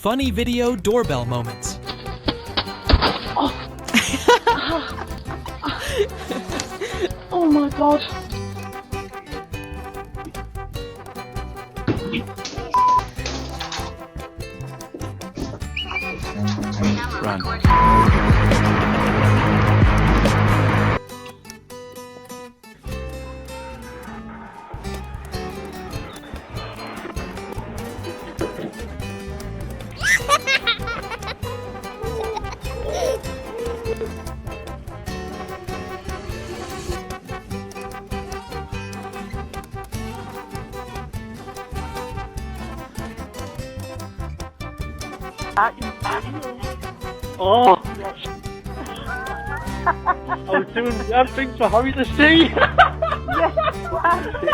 Funny video doorbell moments. Oh my god. Run. Oh! I was doing the damn things for Harry to see! Yes!